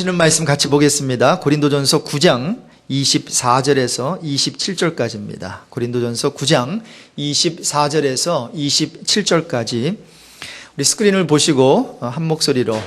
주시는 말씀 같이 보겠습니다. 고린도전서 9장 24절에서 27절까지입니다. 고린도전서 9장 24절에서 27절까지 우리 스크린을 보시고 한 목소리로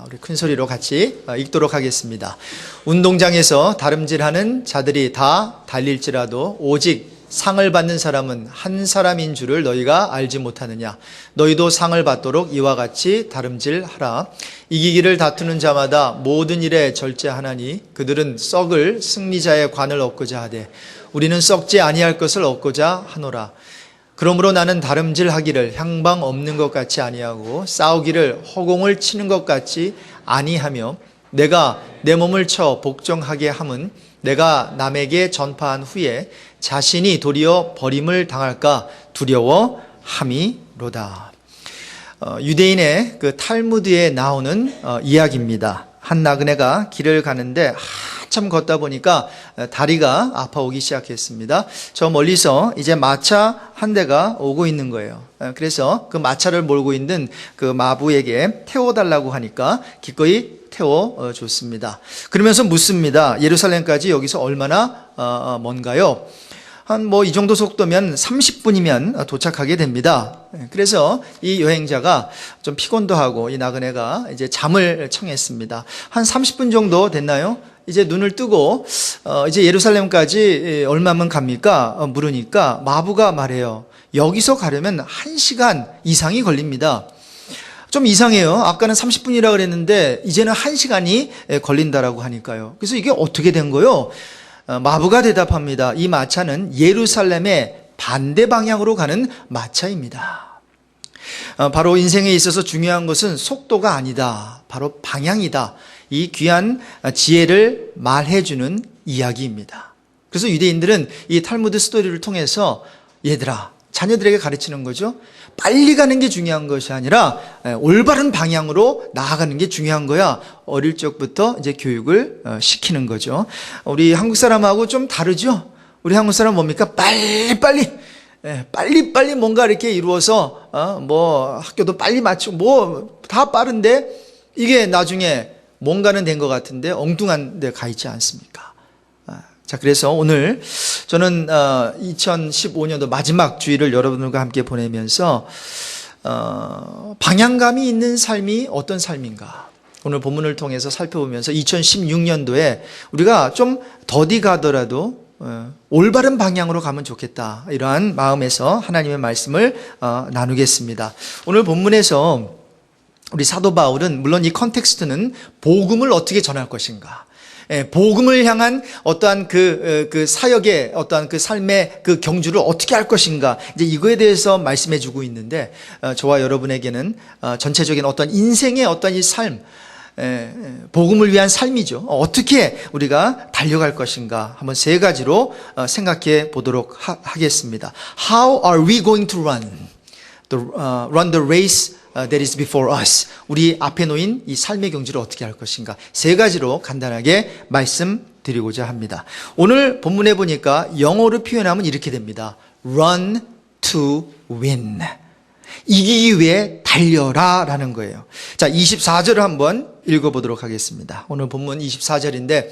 우리 큰 소리로 같이 읽도록 하겠습니다. 운동장에서 다름질하는 자들이 다 달릴지라도 오직 상을 받는 사람은 한 사람인 줄을 너희가 알지 못하느냐. 너희도 상을 받도록 이와 같이 다름질하라. 이기기를 다투는 자마다 모든 일에 절제하나니 그들은 썩을 승리자의 관을 얻고자 하되 우리는 썩지 아니할 것을 얻고자 하노라. 그러므로 나는 다름질하기를 향방 없는 것 같이 아니하고 싸우기를 허공을 치는 것 같이 아니하며 내가 내 몸을 쳐 복종하게 함은 내가 남에게 전파한 후에 자신이 도리어 버림을 당할까 두려워함이로다. 유대인의 그 탈무드에 나오는 이야기입니다. 한 나그네가 길을 가는데 한참 걷다 보니까 다리가 아파오기 시작했습니다. 저 멀리서 이제 마차 한 대가 오고 있는 거예요. 그래서 그 마차를 몰고 있는 그 마부에게 태워달라고 하니까 기꺼이 태워줬습니다. 그러면서 묻습니다. 예루살렘까지 여기서 얼마나 먼가요? 한 이 정도 속도면 30분이면 도착하게 됩니다. 그래서 이 여행자가 좀 피곤도 하고 이 나그네가 이제 잠을 청했습니다. 한 30분 정도 됐나요? 이제 눈을 뜨고 이제 예루살렘까지 얼마면 갑니까? 물으니까 마부가 말해요. 여기서 가려면 1시간 이상이 걸립니다. 좀 이상해요. 아까는 30분이라 그랬는데 이제는 1시간이 걸린다라고 하니까요. 그래서 이게 어떻게 된 거요? 마부가 대답합니다. 이 마차는 예루살렘의 반대 방향으로 가는 마차입니다. 바로 인생에 있어서 중요한 것은 속도가 아니다. 바로 방향이다. 이 귀한 지혜를 말해주는 이야기입니다. 그래서 유대인들은 이 탈무드 스토리를 통해서 얘들아, 자녀들에게 가르치는 거죠. 빨리 가는 게 중요한 것이 아니라 올바른 방향으로 나아가는 게 중요한 거야. 어릴 적부터 이제 교육을 시키는 거죠. 우리 한국 사람하고 좀 다르죠. 우리 한국 사람 뭡니까? 빨리 뭔가 이렇게 이루어서 학교도 빨리 마치고 다 빠른데 이게 나중에 뭔가는 된 것 같은데 엉뚱한 데 가 있지 않습니까? 자, 그래서 오늘 저는 2015년도 마지막 주일을 여러분들과 함께 보내면서 방향감이 있는 삶이 어떤 삶인가? 오늘 본문을 통해서 살펴보면서 2016년도에 우리가 좀 더디 가더라도 올바른 방향으로 가면 좋겠다. 이러한 마음에서 하나님의 말씀을 나누겠습니다. 오늘 본문에서 우리 사도 바울은 물론 이 컨텍스트는 복음을 어떻게 전할 것인가? 복음을 향한 어떠한 그 사역의 어떠한 그 삶의 그 경주를 어떻게 할 것인가. 이제 이거에 대해서 말씀해 주고 있는데, 저와 여러분에게는 전체적인 어떤 인생의 어떤 이 삶, 복음을 위한 삶이죠. 어떻게 우리가 달려갈 것인가. 한번 세 가지로 생각해 보도록 하겠습니다. How are we going to run the race that is before us. 우리 앞에 놓인 이 삶의 경주를 어떻게 할 것인가. 세 가지로 간단하게 말씀드리고자 합니다. 오늘 본문에 보니까 영어로 표현하면 이렇게 됩니다. Run to win. 이기기 위해 달려라 라는 거예요. 자, 24절을 한번 읽어보도록 하겠습니다. 오늘 본문 24절인데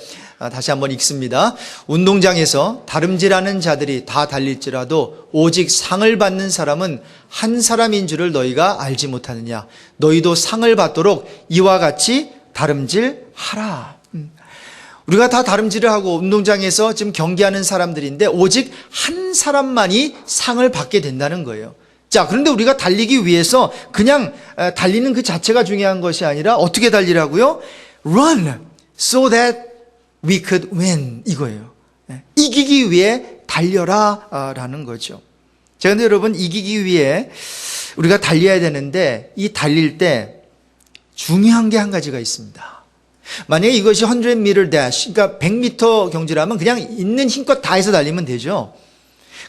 다시 한번 읽습니다. 운동장에서 다름질하는 자들이 다 달릴지라도 오직 상을 받는 사람은 한 사람인 줄을 너희가 알지 못하느냐. 너희도 상을 받도록 이와 같이 다름질하라. 우리가 다 다름질을 하고 운동장에서 지금 경기하는 사람들인데 오직 한 사람만이 상을 받게 된다는 거예요. 자, 그런데 우리가 달리기 위해서 그냥 달리는 그 자체가 중요한 것이 아니라 어떻게 달리라고요? Run so that we could win. 이거예요. 이기기 위해 달려라 라는 거죠. 자, 근데 여러분, 이기기 위해 우리가 달려야 되는데 이 달릴 때 중요한 게 한 가지가 있습니다. 만약에 이것이 100m dash, 그러니까 100m 경주라면 그냥 있는 힘껏 다 해서 달리면 되죠.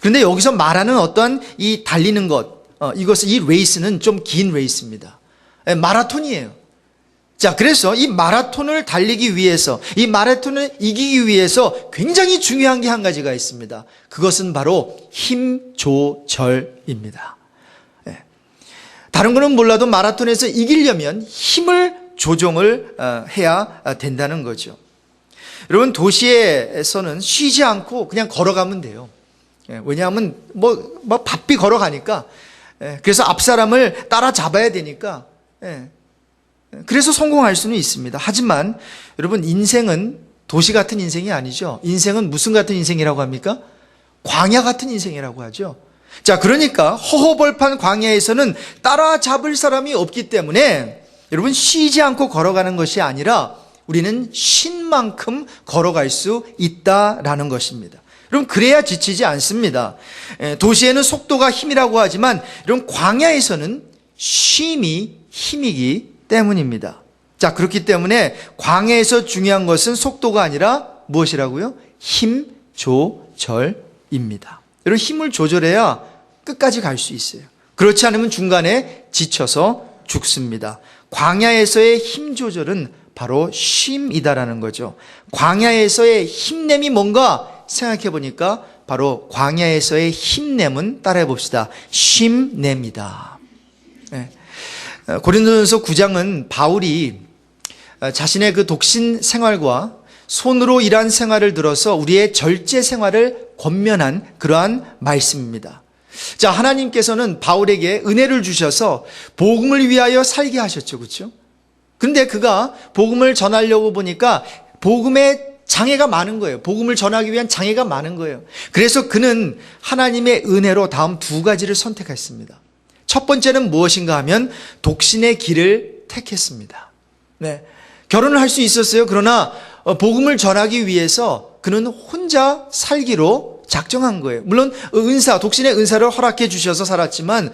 그런데 여기서 말하는 어떤 이 달리는 것, 이 레이스는 좀 긴 레이스입니다. 마라톤이에요. 자, 그래서 이 마라톤을 달리기 위해서, 이 마라톤을 이기기 위해서 굉장히 중요한 게 한 가지가 있습니다. 그것은 바로 힘 조절입니다. 다른 거는 몰라도 마라톤에서 이기려면 힘을 조정을 해야 된다는 거죠. 여러분, 도시에서는 쉬지 않고 그냥 걸어가면 돼요. 왜냐하면 바삐 걸어가니까. 그래서 앞 사람을 따라잡아야 되니까. 그래서 성공할 수는 있습니다. 하지만 여러분, 인생은 도시 같은 인생이 아니죠. 인생은 무슨 같은 인생이라고 합니까? 광야 같은 인생이라고 하죠. 자, 그러니까 허허벌판 광야에서는 따라잡을 사람이 없기 때문에 여러분, 쉬지 않고 걸어가는 것이 아니라 우리는 쉰 만큼 걸어갈 수 있다라는 것입니다. 여러분, 그래야 지치지 않습니다. 도시에는 속도가 힘이라고 하지만 여러분, 광야에서는 쉼이 힘이기 때문입니다. 자, 그렇기 때문에 광야에서 중요한 것은 속도가 아니라 무엇이라고요? 힘 조절입니다. 여러분, 힘을 조절해야 끝까지 갈 수 있어요. 그렇지 않으면 중간에 지쳐서 죽습니다. 광야에서의 힘 조절은 바로 쉼이다라는 거죠. 광야에서의 힘냄이 뭔가 생각해 보니까 바로 광야에서의 힘냄은 따라해 봅시다. 쉼냅니다. 고린도전서 9장은 바울이 자신의 그 독신 생활과 손으로 일한 생활을 들어서 우리의 절제 생활을 권면한 그러한 말씀입니다. 자, 하나님께서는 바울에게 은혜를 주셔서 복음을 위하여 살게 하셨죠. 그렇죠? 근데 그가 복음을 전하려고 보니까 복음에 장애가 많은 거예요. 복음을 전하기 위한 장애가 많은 거예요. 그래서 그는 하나님의 은혜로 다음 두 가지를 선택했습니다. 첫 번째는 무엇인가 하면 독신의 길을 택했습니다. 결혼을 할 수 있었어요. 그러나 복음을 전하기 위해서 그는 혼자 살기로 작정한 거예요. 물론 독신의 은사를 허락해 주셔서 살았지만,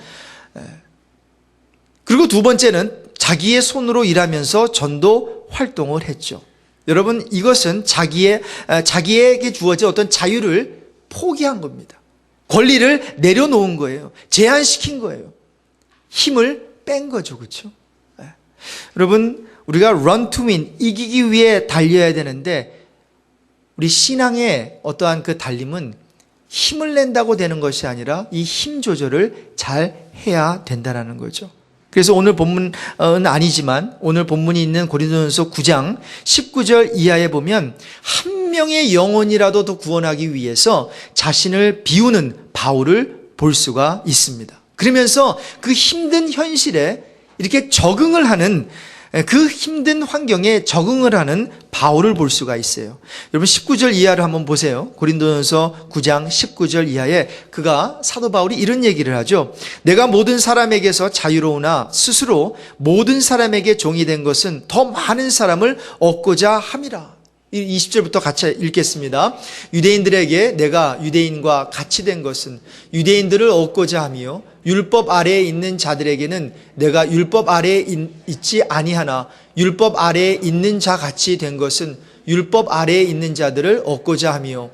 그리고 두 번째는 자기의 손으로 일하면서 전도 활동을 했죠. 여러분, 이것은 자기에게 주어진 어떤 자유를 포기한 겁니다. 권리를 내려놓은 거예요. 제한시킨 거예요. 힘을 뺀 거죠. 그렇죠? 여러분, 우리가 run to win, 이기기 위해 달려야 되는데 우리 신앙의 어떠한 그 달림은 힘을 낸다고 되는 것이 아니라 이 힘 조절을 잘 해야 된다는 거죠. 그래서 오늘 본문은 아니지만 오늘 본문이 있는 고린도전서 9장 19절 이하에 보면 한 명의 영혼이라도 더 구원하기 위해서 자신을 비우는 바울을 볼 수가 있습니다. 그러면서 그 힘든 현실에 이렇게 적응을 하는, 그 힘든 환경에 적응을 하는 바울을 볼 수가 있어요. 여러분, 19절 이하를 한번 보세요. 고린도전서 9장 19절 이하에 사도 바울이 이런 얘기를 하죠. 내가 모든 사람에게서 자유로우나 스스로 모든 사람에게 종이 된 것은 더 많은 사람을 얻고자 함이라. 20절부터 같이 읽겠습니다. 유대인들에게 내가 유대인과 같이 된 것은 유대인들을 얻고자 함이요 율법 아래에 있는 자들에게는 내가 율법 아래에 있지 아니하나 율법 아래에 있는 자 같이 된 것은 율법 아래에 있는 자들을 얻고자 함이요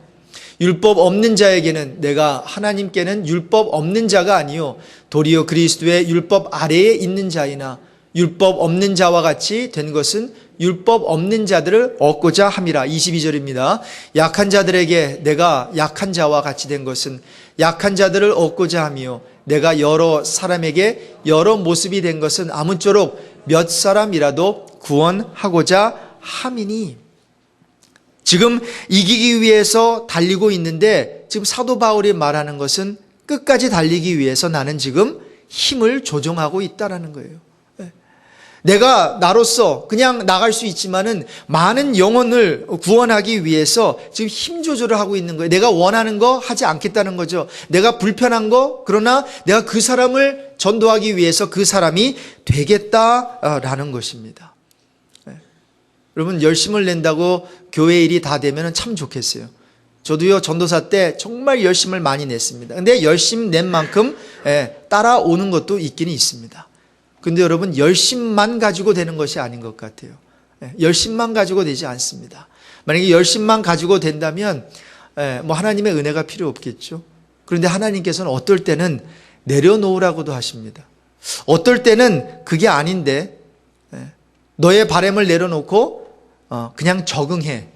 율법 없는 자에게는 내가 하나님께는 율법 없는 자가 아니요 도리어 그리스도의 율법 아래에 있는 자이나 율법 없는 자와 같이 된 것은 율법 없는 자들을 얻고자 함이라. 22절입니다. 약한 자들에게 내가 약한 자와 같이 된 것은 약한 자들을 얻고자 함이요 내가 여러 사람에게 여러 모습이 된 것은 아무쪼록 몇 사람이라도 구원하고자 함이니. 지금 이기기 위해서 달리고 있는데 지금 사도 바울이 말하는 것은 끝까지 달리기 위해서 나는 지금 힘을 조정하고 있다라는 거예요. 내가 나로서 그냥 나갈 수 있지만은 많은 영혼을 구원하기 위해서 지금 힘 조절을 하고 있는 거예요. 내가 원하는 거 하지 않겠다는 거죠. 내가 불편한 거, 그러나 내가 그 사람을 전도하기 위해서 그 사람이 되겠다라는 것입니다. 여러분, 열심을 낸다고 교회 일이 다 되면 참 좋겠어요. 저도요, 전도사 때 정말 열심을 많이 냈습니다. 근데 열심 낸 만큼 따라오는 것도 있기는 있습니다. 근데 여러분, 열심만 가지고 되는 것이 아닌 것 같아요. 열심만 가지고 되지 않습니다. 만약에 열심만 가지고 된다면 하나님의 은혜가 필요 없겠죠. 그런데 하나님께서는 어떨 때는 내려놓으라고도 하십니다. 어떨 때는 그게 아닌데 너의 바람을 내려놓고 그냥 적응해,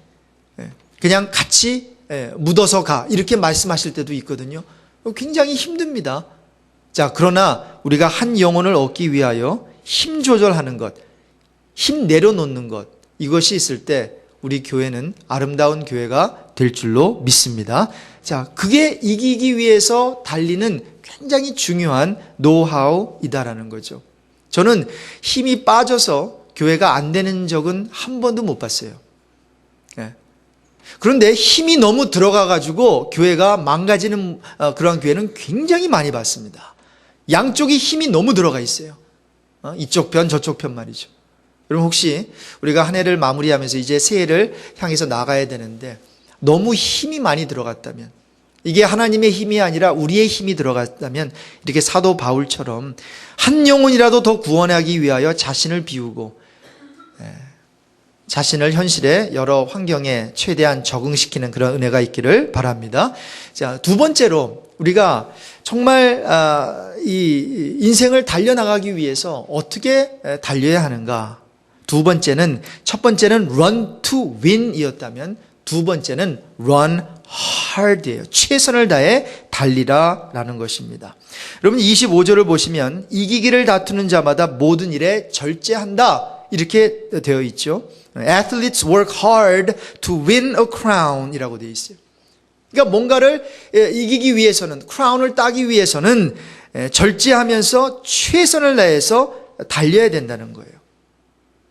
그냥 같이 묻어서 가, 이렇게 말씀하실 때도 있거든요. 굉장히 힘듭니다. 자, 그러나 우리가 한 영혼을 얻기 위하여 힘 조절하는 것, 힘 내려놓는 것, 이것이 있을 때 우리 교회는 아름다운 교회가 될 줄로 믿습니다. 자, 그게 이기기 위해서 달리는 굉장히 중요한 노하우이다라는 거죠. 저는 힘이 빠져서 교회가 안 되는 적은 한 번도 못 봤어요. 그런데 힘이 너무 들어가가지고 교회가 망가지는 그러한 교회는 굉장히 많이 봤습니다. 양쪽이 힘이 너무 들어가 있어요. 이쪽 편 저쪽 편 말이죠. 여러분 혹시 우리가 한 해를 마무리하면서 이제 새해를 향해서 나가야 되는데 너무 힘이 많이 들어갔다면, 이게 하나님의 힘이 아니라 우리의 힘이 들어갔다면, 이렇게 사도 바울처럼 한 영혼이라도 더 구원하기 위하여 자신을 비우고 자신을 현실의 여러 환경에 최대한 적응시키는 그런 은혜가 있기를 바랍니다. 자, 두 번째로 우리가 정말 이 인생을 달려나가기 위해서 어떻게 달려야 하는가? 두 번째는, 첫 번째는 run to win 이었다면 두 번째는 run hard이에요. 최선을 다해 달리라 라는 것입니다. 여러분 25절을 보시면 이기기를 다투는 자마다 모든 일에 절제한다 이렇게 되어 있죠. Athletes work hard to win a crown 이라고 되어 있어요. 그러니까 뭔가를 이기기 위해서는, 크라운을 따기 위해서는 절제하면서 최선을 다해서 달려야 된다는 거예요.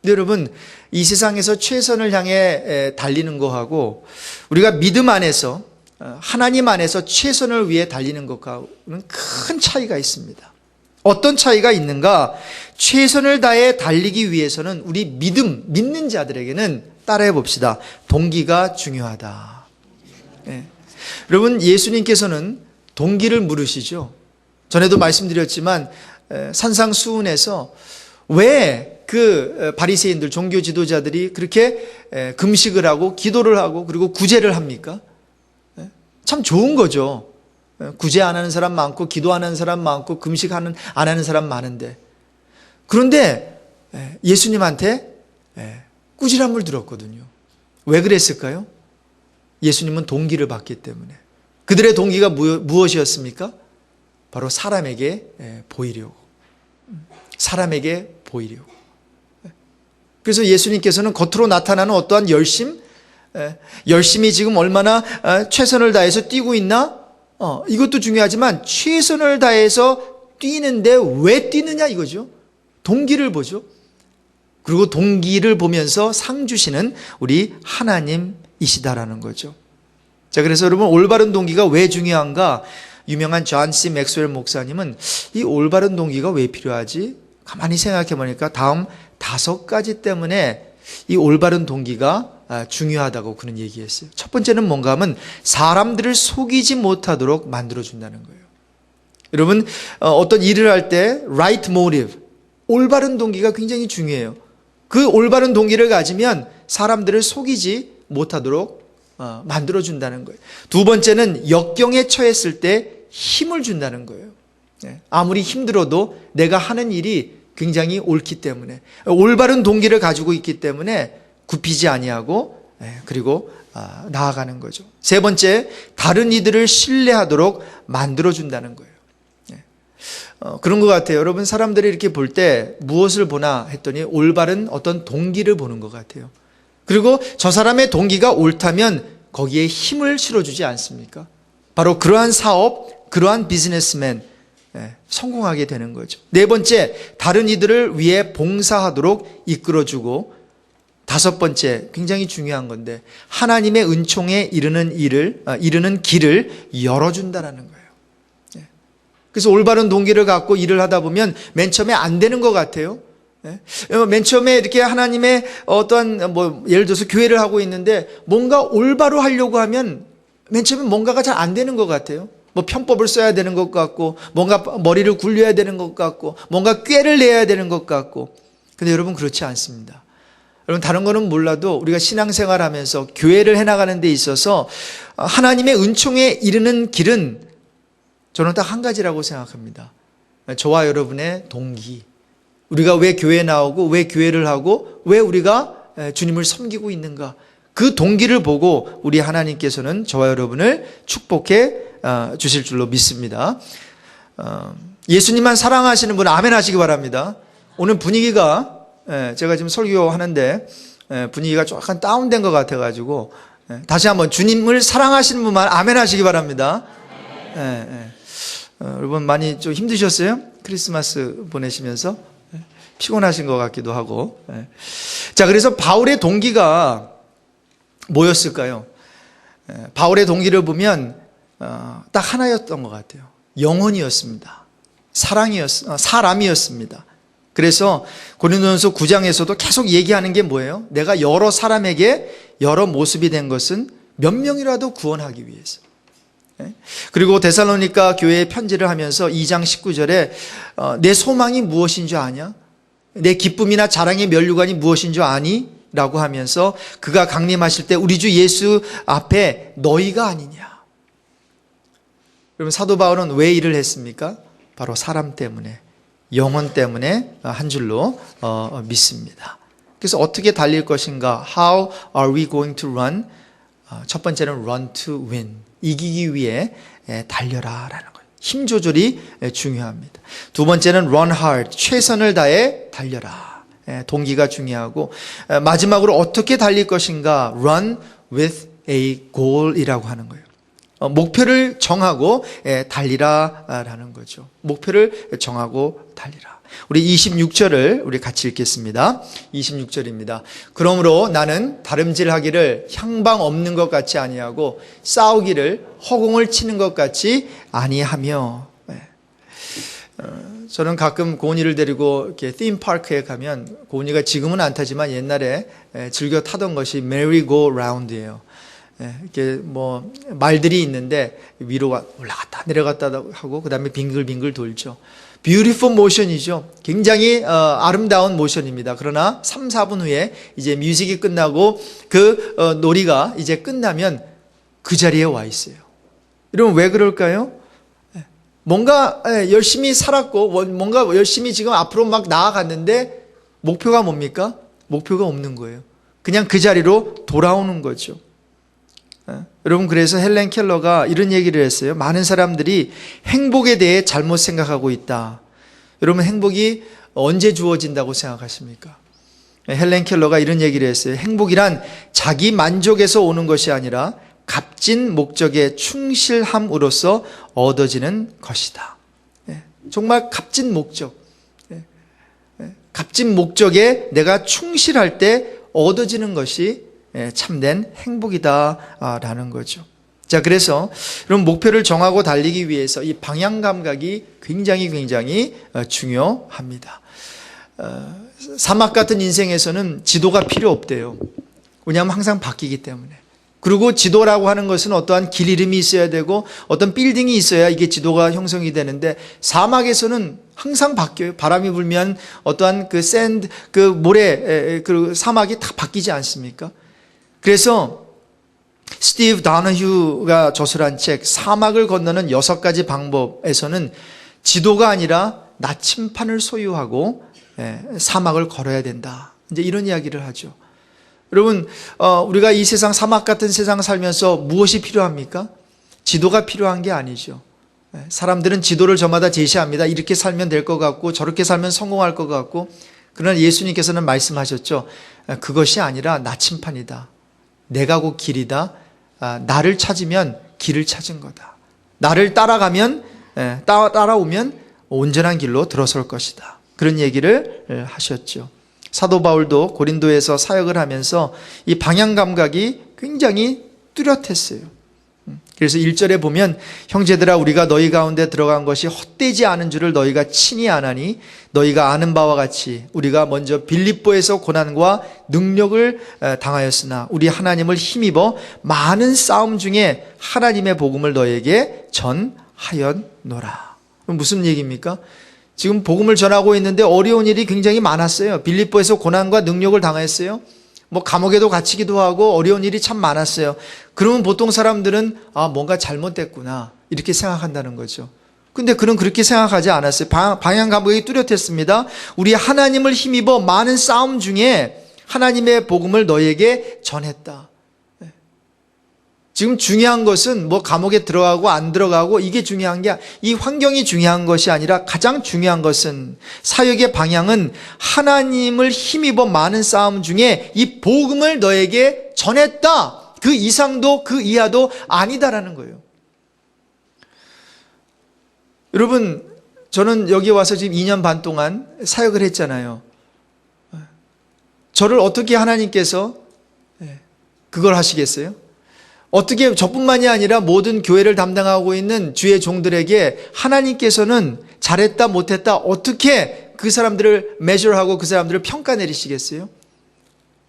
근데 여러분, 이 세상에서 최선을 향해 달리는 거하고 우리가 믿음 안에서, 하나님 안에서 최선을 위해 달리는 것과는 큰 차이가 있습니다. 어떤 차이가 있는가? 최선을 다해 달리기 위해서는 우리 믿는 자들에게는 따라해 봅시다. 동기가 중요하다. 네. 여러분, 예수님께서는 동기를 물으시죠. 전에도 말씀드렸지만 산상수훈에서 왜 그 바리새인들, 종교 지도자들이 그렇게 금식을 하고 기도를 하고 그리고 구제를 합니까? 참 좋은 거죠. 구제 안 하는 사람 많고 기도 안 하는 사람 많고 금식 안 하는 사람 많은데, 그런데 예수님한테 꾸지람을 들었거든요. 왜 그랬을까요? 예수님은 동기를 받기 때문에. 그들의 동기가 무엇이었습니까? 바로 사람에게 보이려고. 사람에게 보이려고. 그래서 예수님께서는 겉으로 나타나는 어떠한 열심히 지금 얼마나 최선을 다해서 뛰고 있나? 이것도 중요하지만 최선을 다해서 뛰는데 왜 뛰느냐 이거죠. 동기를 보죠. 그리고 동기를 보면서 상 주시는 우리 하나님이시다라는 거죠. 자, 그래서 여러분 올바른 동기가 왜 중요한가? 유명한 존 C 맥스웰 목사님은 이 올바른 동기가 왜 필요하지? 가만히 생각해 보니까 다음 5가지 때문에 이 올바른 동기가 중요하다고 그는 얘기했어요. 첫 번째는 뭔가 하면 사람들을 속이지 못하도록 만들어준다는 거예요. 여러분 어떤 일을 할 때 right motive, 올바른 동기가 굉장히 중요해요. 그 올바른 동기를 가지면 사람들을 속이지 못하도록 만들어준다는 거예요. 두 번째는 역경에 처했을 때 힘을 준다는 거예요. 아무리 힘들어도 내가 하는 일이 굉장히 옳기 때문에, 올바른 동기를 가지고 있기 때문에 굽히지 아니하고 그리고 나아가는 거죠. 세 번째, 다른 이들을 신뢰하도록 만들어준다는 거예요. 그런 것 같아요. 여러분 사람들이 이렇게 볼 때 무엇을 보나 했더니 올바른 어떤 동기를 보는 것 같아요. 그리고 저 사람의 동기가 옳다면 거기에 힘을 실어주지 않습니까? 바로 그러한 사업, 그러한 비즈니스맨 성공하게 되는 거죠. 네 번째, 다른 이들을 위해 봉사하도록 이끌어주고, 다섯 번째, 굉장히 중요한 건데 하나님의 은총에 이르는 길을 열어준다라는 거예요. 그래서 올바른 동기를 갖고 일을 하다 보면 맨 처음에 안 되는 것 같아요. 맨 처음에 이렇게 하나님의 어떠한 예를 들어서 교회를 하고 있는데 뭔가 올바로 하려고 하면 맨 처음에 뭔가가 잘 안 되는 것 같아요. 편법을 써야 되는 것 같고, 뭔가 머리를 굴려야 되는 것 같고, 뭔가 꾀를 내야 되는 것 같고. 근데 여러분 그렇지 않습니다. 여러분 다른 거는 몰라도 우리가 신앙생활 하면서 교회를 해나가는 데 있어서 하나님의 은총에 이르는 길은 저는 딱 한 가지라고 생각합니다. 저와 여러분의 동기. 우리가 왜 교회에 나오고 왜 교회를 하고 왜 우리가 주님을 섬기고 있는가. 그 동기를 보고 우리 하나님께서는 저와 여러분을 축복해 주실 줄로 믿습니다. 예수님만 사랑하시는 분은 아멘 하시기 바랍니다. 오늘 분위기가 제가 지금 설교하는데 분위기가 조금 다운된 것 같아가지고 다시 한번 주님을 사랑하시는 분만 아멘 하시기 바랍니다. 여러분 많이 좀 힘드셨어요? 크리스마스 보내시면서 피곤하신 것 같기도 하고. 자, 그래서 바울의 동기가 뭐였을까요? 바울의 동기를 보면 딱 하나였던 것 같아요. 영혼이었습니다. 사람이었습니다. 그래서 고린도전서 9장에서도 계속 얘기하는 게 뭐예요? 내가 여러 사람에게 여러 모습이 된 것은 몇 명이라도 구원하기 위해서. 그리고 데살로니가 교회에 편지를 하면서 2장 19절에 내 소망이 무엇인 줄 아냐? 내 기쁨이나 자랑의 면류관이 무엇인 줄 아니? 라고 하면서 그가 강림하실 때 우리 주 예수 앞에 너희가 아니냐. 여러분 사도 바울은 왜 일을 했습니까? 바로 사람 때문에, 영혼 때문에 한 줄로 믿습니다. 그래서 어떻게 달릴 것인가? How are we going to run? 첫 번째는 run to win. 이기기 위해 달려라라는 거예요. 힘 조절이 중요합니다. 두 번째는 run hard. 최선을 다해 달려라. 동기가 중요하고 마지막으로 어떻게 달릴 것인가? Run with a goal이라고 하는 거예요. 목표를 정하고 달리라라는 거죠. 목표를 정하고 달리라. 우리 26절을 우리 같이 읽겠습니다. 26절입니다. 그러므로 나는 다름질하기를 향방 없는 것 같이 아니하고 싸우기를 허공을 치는 것 같이 아니하며. 저는 가끔 고은이를 데리고 이렇게 팀파크에 가면 고은이가 지금은 안 타지만 옛날에 즐겨 타던 것이 메리고라운드예요. 이렇게 뭐 말들이 있는데 위로 올라갔다 내려갔다 하고 그다음에 빙글빙글 돌죠. 뷰티풀 모션이죠. 굉장히 아름다운 모션입니다. 그러나 3, 4분 후에 이제 뮤직이 끝나고 그 놀이가 이제 끝나면 그 자리에 와 있어요. 여러분 왜 그럴까요? 뭔가 열심히 살았고 뭔가 열심히 지금 앞으로 막 나아갔는데 목표가 뭡니까? 목표가 없는 거예요. 그냥 그 자리로 돌아오는 거죠. 여러분 그래서 헬렌 켈러가 이런 얘기를 했어요. 많은 사람들이 행복에 대해 잘못 생각하고 있다. 여러분 행복이 언제 주어진다고 생각하십니까? 헬렌 켈러가 이런 얘기를 했어요. 행복이란 자기 만족에서 오는 것이 아니라 값진 목적에 충실함으로써 얻어지는 것이다. 정말 값진 목적. 값진 목적에 내가 충실할 때 얻어지는 것이 참된 행복이다라는 거죠. 자, 그래서 여러분 목표를 정하고 달리기 위해서 이 방향 감각이 굉장히 중요합니다. 사막 같은 인생에서는 지도가 필요 없대요. 왜냐하면 항상 바뀌기 때문에. 그리고 지도라고 하는 것은 어떠한 길 이름이 있어야 되고 어떤 빌딩이 있어야 이게 지도가 형성이 되는데 사막에서는 항상 바뀌어요. 바람이 불면 어떠한 그 샌드, 그 모래, 그 사막이 다 바뀌지 않습니까? 그래서 스티브 다너휴가 저술한 책 사막을 건너는 6가지 방법에서는 지도가 아니라 나침판을 소유하고 사막을 걸어야 된다. 이제 이런 이야기를 하죠. 여러분 우리가 이 세상 사막 같은 세상 살면서 무엇이 필요합니까? 지도가 필요한 게 아니죠. 사람들은 지도를 저마다 제시합니다. 이렇게 살면 될 것 같고 저렇게 살면 성공할 것 같고 그러나 예수님께서는 말씀하셨죠. 그것이 아니라 나침판이다. 내가 곧 길이다. 나를 찾으면 길을 찾은 거다. 나를 따라오면 온전한 길로 들어설 것이다. 그런 얘기를 하셨죠. 사도 바울도 고린도에서 사역을 하면서 이 방향 감각이 굉장히 뚜렷했어요. 그래서 1절에 보면 형제들아 우리가 너희 가운데 들어간 것이 헛되지 않은 줄을 너희가 친히 아나니 너희가 아는 바와 같이 우리가 먼저 빌립보에서 고난과 능력을 당하였으나 우리 하나님을 힘입어 많은 싸움 중에 하나님의 복음을 너희에게 전하였노라. 무슨 얘기입니까? 지금 복음을 전하고 있는데 어려운 일이 굉장히 많았어요. 빌립보에서 고난과 능력을 당했어요. 뭐 감옥에도 갇히기도 하고 어려운 일이 참 많았어요. 그러면 보통 사람들은 뭔가 잘못됐구나 이렇게 생각한다는 거죠. 근데 그는 그렇게 생각하지 않았어요. 방향 감각이 뚜렷했습니다. 우리 하나님을 힘입어 많은 싸움 중에 하나님의 복음을 너에게 전했다. 지금 중요한 것은 뭐 감옥에 들어가고 안 들어가고 이게 중요한 게, 이 환경이 중요한 것이 아니라 가장 중요한 것은, 사역의 방향은 하나님을 힘입어 많은 싸움 중에 이 복음을 너에게 전했다, 그 이상도 그 이하도 아니다라는 거예요. 여러분, 저는 여기 와서 지금 2년 반 동안 사역을 했잖아요. 저를 어떻게 하나님께서 그걸 하시겠어요? 어떻게 저뿐만이 아니라 모든 교회를 담당하고 있는 주의 종들에게 하나님께서는 잘했다 못했다 어떻게 그 사람들을 measure하고 그 사람들을 평가 내리시겠어요?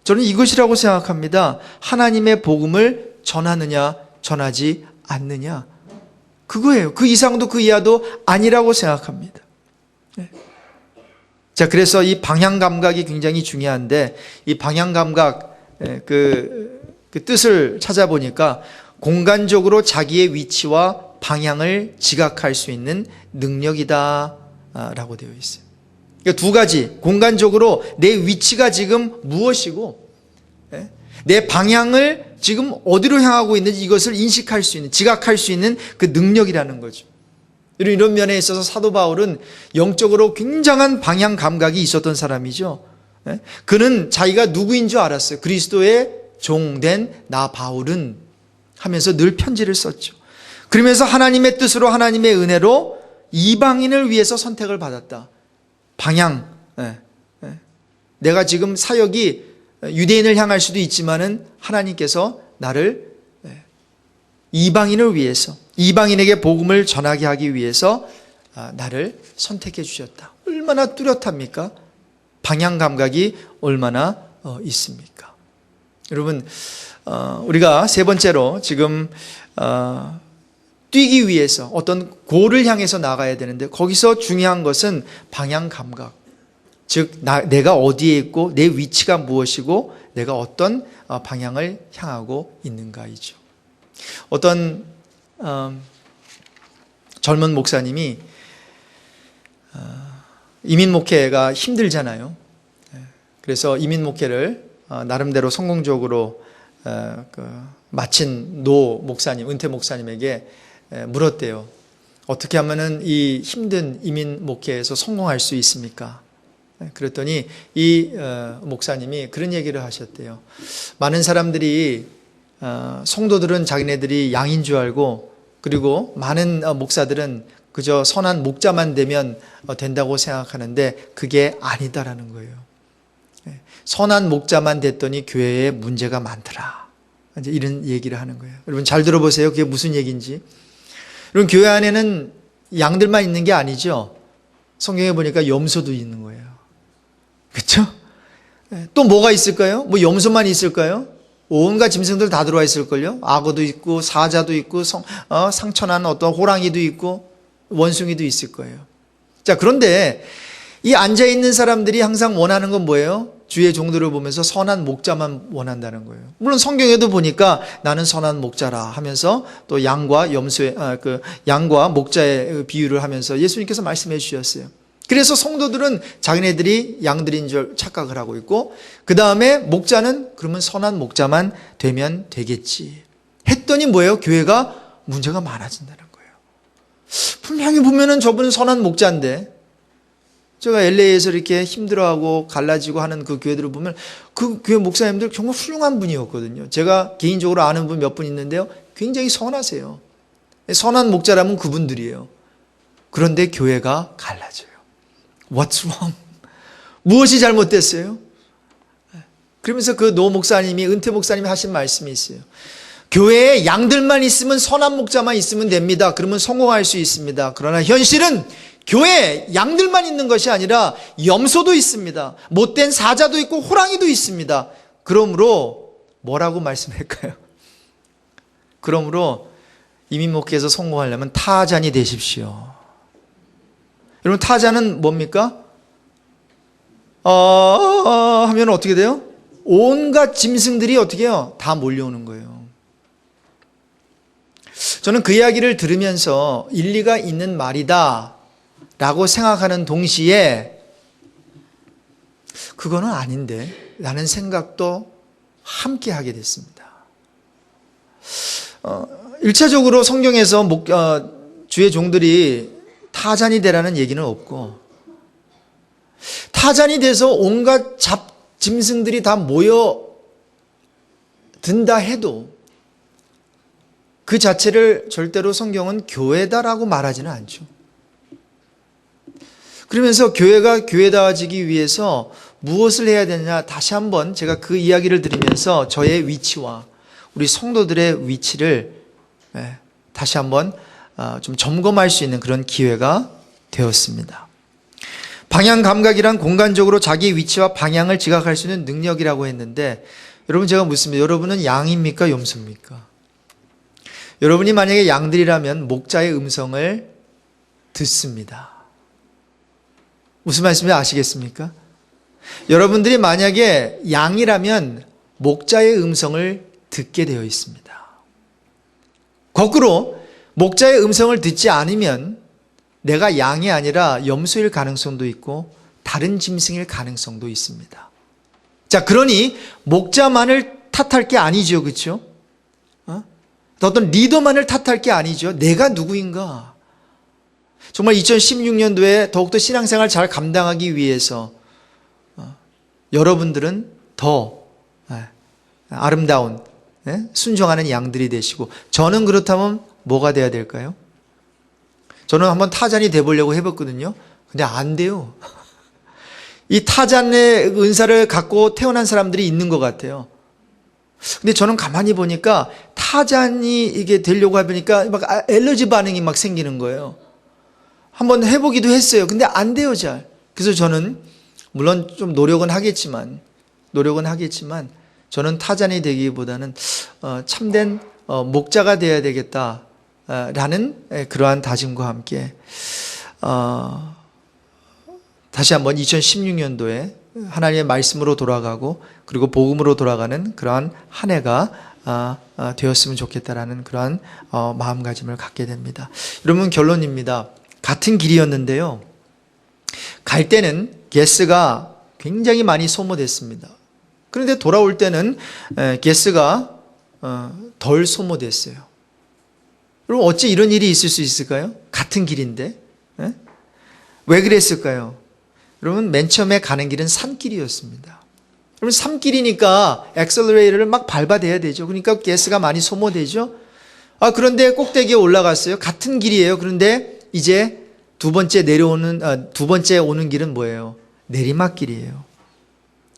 저는 이것이라고 생각합니다. 하나님의 복음을 전하느냐 전하지 않느냐, 그거예요. 그 이상도 그 이하도 아니라고 생각합니다. 자, 그래서 이 방향 감각이 굉장히 중요한데, 이 방향 감각 그 뜻을 찾아보니까 공간적으로 자기의 위치와 방향을 지각할 수 있는 능력이다 라고 되어 있어요. 그러니까 두 가지, 공간적으로 내 위치가 지금 무엇이고 내 방향을 지금 어디로 향하고 있는지 이것을 인식할 수 있는, 지각할 수 있는 그 능력이라는 거죠. 이런 면에 있어서 사도 바울은 영적으로 굉장한 방향 감각이 있었던 사람이죠. 그는 자기가 누구인 줄 알았어요. 그리스도의 종된 나 바울은 하면서 늘 편지를 썼죠. 그러면서 하나님의 뜻으로, 하나님의 은혜로 이방인을 위해서 선택을 받았다. 방향. 내가 지금 사역이 유대인을 향할 수도 있지만은 하나님께서 나를 이방인을 위해서, 이방인에게 복음을 전하게 하기 위해서 나를 선택해 주셨다. 얼마나 뚜렷합니까? 방향 감각이 얼마나 있습니까? 여러분, 우리가 세 번째로 지금 뛰기 위해서 어떤 골을 향해서 나가야 되는데, 거기서 중요한 것은 방향 감각, 즉 내가 어디에 있고 내 위치가 무엇이고 내가 어떤 방향을 향하고 있는가이죠. 어떤 젊은 목사님이 이민 목회가 힘들잖아요. 그래서 이민 목회를 나름대로 성공적으로 마친 노 목사님, 은퇴 목사님에게 물었대요. 어떻게 하면은 이 힘든 이민 목회에서 성공할 수 있습니까? 그랬더니 이 목사님이 그런 얘기를 하셨대요. 많은 사람들이 성도들은 자기네들이 양인 줄 알고, 그리고 많은 목사들은 그저 선한 목자만 되면 된다고 생각하는데 그게 아니다라는 거예요. 선한 목자만 됐더니 교회에 문제가 많더라. 이제 이런 얘기를 하는 거예요. 여러분 잘 들어보세요. 그게 무슨 얘기인지. 여러분, 교회 안에는 양들만 있는 게 아니죠. 성경에 보니까 염소도 있는 거예요. 그렇죠? 또 뭐가 있을까요? 뭐 염소만 있을까요? 온갖 짐승들 다 들어와 있을걸요? 악어도 있고 사자도 있고 상처난 어떤 호랑이도 있고 원숭이도 있을 거예요. 자, 그런데 이 앉아있는 사람들이 항상 원하는 건 뭐예요? 주의 종들을 보면서 선한 목자만 원한다는 거예요. 물론 성경에도 보니까 나는 선한 목자라 하면서 또 양과 양과 목자의 비유를 하면서 예수님께서 말씀해 주셨어요. 그래서 성도들은 자기네들이 양들인 줄 착각을 하고 있고, 그 다음에 목자는 그러면 선한 목자만 되면 되겠지 했더니 뭐예요? 교회가 문제가 많아진다는 거예요. 분명히 보면은 저분은 선한 목자인데, 제가 LA에서 이렇게 힘들어하고 갈라지고 하는 그 교회들을 보면 그 교회 목사님들 정말 훌륭한 분이었거든요. 제가 개인적으로 아는 분 몇 분 있는데요, 굉장히 선하세요. 선한 목자라면 그분들이에요. 그런데 교회가 갈라져요. What's wrong? 무엇이 잘못됐어요? 그러면서 그 노 목사님이, 은퇴 목사님이 하신 말씀이 있어요. 교회에 양들만 있으면, 선한 목자만 있으면 됩니다. 그러면 성공할 수 있습니다. 그러나 현실은 교회에 양들만 있는 것이 아니라 염소도 있습니다. 못된 사자도 있고 호랑이도 있습니다. 그러므로 뭐라고 말씀할까요? 그러므로 이민 목회에서 성공하려면 타잔이 되십시오. 여러분, 타자는 뭡니까? 하면 어떻게 돼요? 온갖 짐승들이 어떻게 해요? 다 몰려오는 거예요. 저는 그 이야기를 들으면서 일리가 있는 말이다 라고 생각하는 동시에 그거는 아닌데 라는 생각도 함께 하게 됐습니다. 일차적으로 성경에서 주의 종들이 타잔이 되라는 얘기는 없고, 타잔이 돼서 온갖 짐승들이 다 모여 든다 해도 그 자체를 절대로 성경은 교회다라고 말하지는 않죠. 그러면서 교회가 교회다워지기 위해서 무엇을 해야 되느냐, 다시 한번 제가 그 이야기를 드리면서 저의 위치와 우리 성도들의 위치를 다시 한번 좀 점검할 수 있는 그런 기회가 되었습니다. 방향 감각이란 공간적으로 자기 위치와 방향을 지각할 수 있는 능력이라고 했는데, 여러분 제가 묻습니다. 여러분은 양입니까? 염소입니까? 여러분이 만약에 양들이라면 목자의 음성을 듣습니다. 무슨 말씀인지 아시겠습니까? 여러분들이 만약에 양이라면 목자의 음성을 듣게 되어 있습니다. 거꾸로 목자의 음성을 듣지 않으면 내가 양이 아니라 염소일 가능성도 있고 다른 짐승일 가능성도 있습니다. 자, 그러니 목자만을 탓할 게 아니죠. 그렇죠? 어떤 리더만을 탓할 게 아니죠. 내가 누구인가? 정말 2016년도에 더욱더 신앙생활 잘 감당하기 위해서 여러분들은 더 아름다운 순종하는 양들이 되시고, 저는 그렇다면 뭐가 돼야 될까요? 저는 한번 타잔이 돼보려고 해봤거든요. 근데 안 돼요. 이 타잔의 은사를 갖고 태어난 사람들이 있는 것 같아요. 근데 저는 가만히 보니까 타잔이 이게 되려고 해보니까 막 알러지 반응이 막 생기는 거예요. 한번 해보기도 했어요. 근데 안 돼요, 잘. 그래서 저는 물론 좀 노력은 하겠지만 저는 타잔이 되기보다는 참된 목자가 되어야 되겠다라는 그러한 다짐과 함께 다시 한번 2016년도에 하나님의 말씀으로 돌아가고 그리고 복음으로 돌아가는 그러한 한 해가 되었으면 좋겠다라는 그러한 마음가짐을 갖게 됩니다. 여러분, 결론입니다. 같은 길이었는데요, 갈 때는 게스가 굉장히 많이 소모됐습니다. 그런데 돌아올 때는 게스가 덜 소모됐어요. 여러분, 어찌 이런 일이 있을 수 있을까요? 같은 길인데. 왜 그랬을까요? 여러분, 맨 처음에 가는 길은 산길이었습니다. 여러분, 산길이니까 엑셀러레이터를 막 밟아대야 되죠. 그러니까 가스가 많이 소모되죠. 그런데 꼭대기에 올라갔어요. 같은 길이에요. 그런데 이제 두 번째 오는 길은 뭐예요? 내리막길이에요.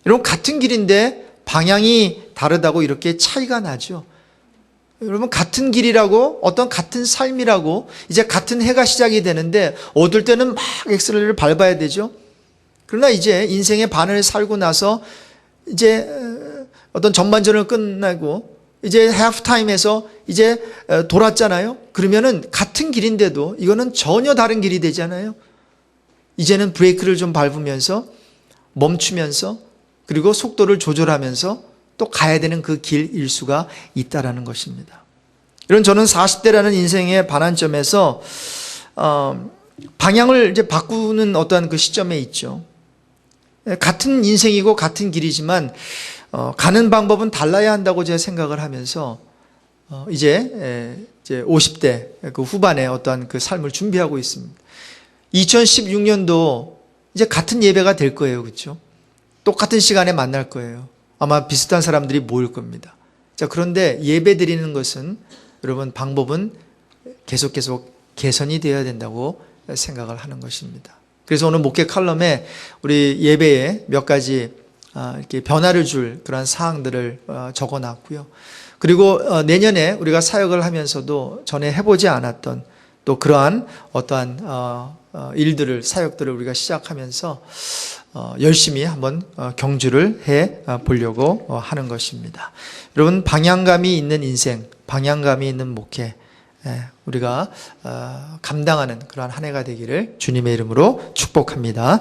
여러분, 같은 길인데 방향이 다르다고 이렇게 차이가 나죠. 여러분, 같은 길이라고, 어떤 같은 삶이라고, 이제 같은 해가 시작이 되는데 어떨 때는 막 엑셀러레이터를 밟아야 되죠. 그러나 이제 인생의 반을 살고 나서 이제 어떤 전반전을 끝나고 이제 하프타임에서 이제 돌았잖아요. 그러면은 같은 길인데도 이거는 전혀 다른 길이 되잖아요. 이제는 브레이크를 좀 밟으면서 멈추면서 그리고 속도를 조절하면서 또 가야 되는 그 길일 수가 있다라는 것입니다. 이런 저는 40대라는 인생의 반환점에서 방향을 이제 바꾸는 어떠한 그 시점에 있죠. 같은 인생이고 같은 길이지만 가는 방법은 달라야 한다고 제가 생각을 하면서 이제 50대 그 후반에 어떠한 그 삶을 준비하고 있습니다. 2016년도 이제 같은 예배가 될 거예요. 그렇죠? 똑같은 시간에 만날 거예요. 아마 비슷한 사람들이 모일 겁니다. 자, 그런데 예배 드리는 것은 여러분, 방법은 계속 개선이 되어야 된다고 생각을 하는 것입니다. 그래서 오늘 목회 칼럼에 우리 예배에 몇 가지 이렇게 변화를 줄 그런 사항들을 적어놨고요. 그리고 내년에 우리가 사역을 하면서도 전에 해보지 않았던 또 그러한 어떠한 일들을, 사역들을 우리가 시작하면서 열심히 한번 경주를 해 보려고 하는 것입니다. 여러분, 방향감이 있는 인생, 방향감이 있는 목회, 우리가 감당하는 그러한 한 해가 되기를 주님의 이름으로 축복합니다.